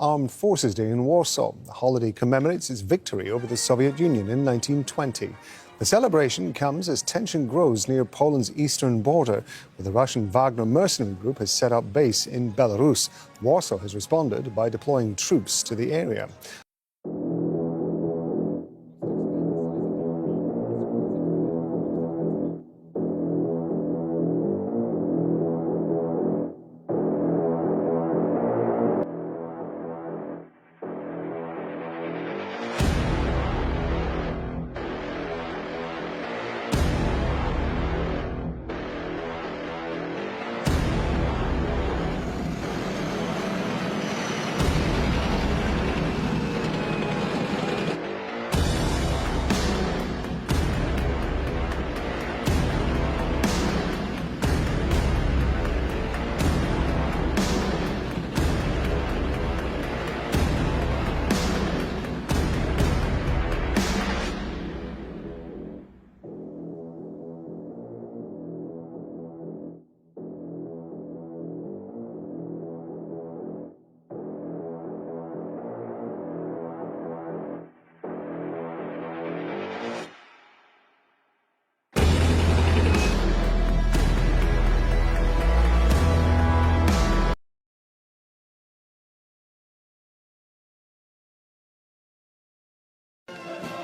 Armed Forces Day in Warsaw. The holiday commemorates its victory over the Soviet Union in 1920. The celebration comes as tension grows near Poland's eastern border, where the Russian Wagner mercenary group has set up base in Belarus. Warsaw has responded by deploying troops to the area.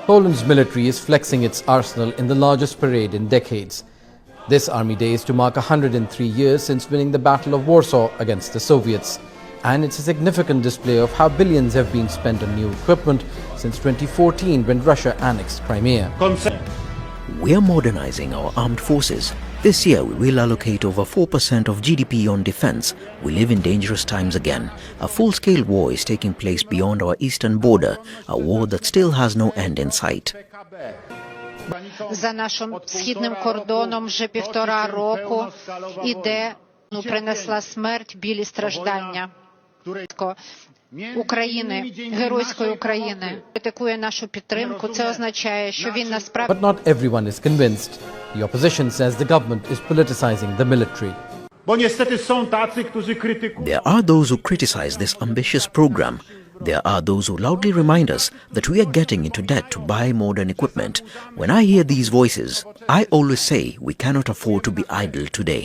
Poland's military is flexing its arsenal in the largest parade in decades. This Army Day is to mark 103 years since winning the Battle of Warsaw against the Soviets. And it's a significant display of how billions have been spent on new equipment since 2014 when Russia annexed Crimea. We are modernizing our armed forces. This year we will allocate over 4% of GDP on defense. We live in dangerous times again. A full-scale war is taking place beyond our eastern border, a war that still has no end in sight. За нашим східним кордоном вже 1,5 року іде, принесла смерть, білі страждання України, геройської України. Критикує нашу підтримку. Це означає, що він насправді... But not everyone is convinced. The opposition says the government is politicizing the military. There are those who criticize this ambitious program. There are those who loudly remind us that we are getting into debt to buy modern equipment. When I hear these voices, I always say we cannot afford to be idle today.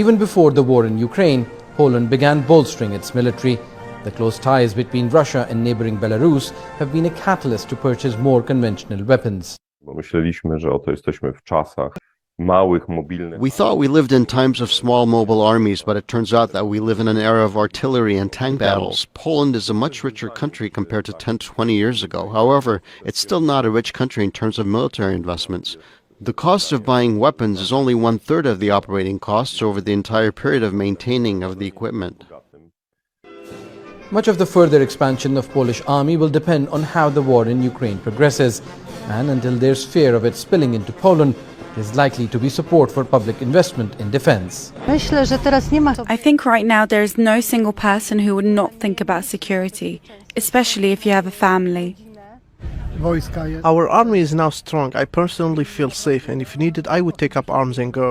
Even before the war in Ukraine, Poland began bolstering its military. The close ties between Russia and neighboring Belarus have been a catalyst to purchase more conventional weapons. We thought we lived in times of small mobile armies, but it turns out that we live in an era of artillery and tank battles. Poland is a much richer country compared to 10 to 20 years ago. However, it's still not a rich country in terms of military investments. The cost of buying weapons is only 1/3 of the operating costs over the entire period of maintaining of the equipment. Much of the further expansion of Polish army will depend on how the war in Ukraine progresses. And until there's fear of it spilling into Poland, there is likely to be support for public investment in defense. I think right now there is no single person who would not think about security, especially if you have a family. Our army is now strong. I personally feel safe, and if needed, I would take up arms and go.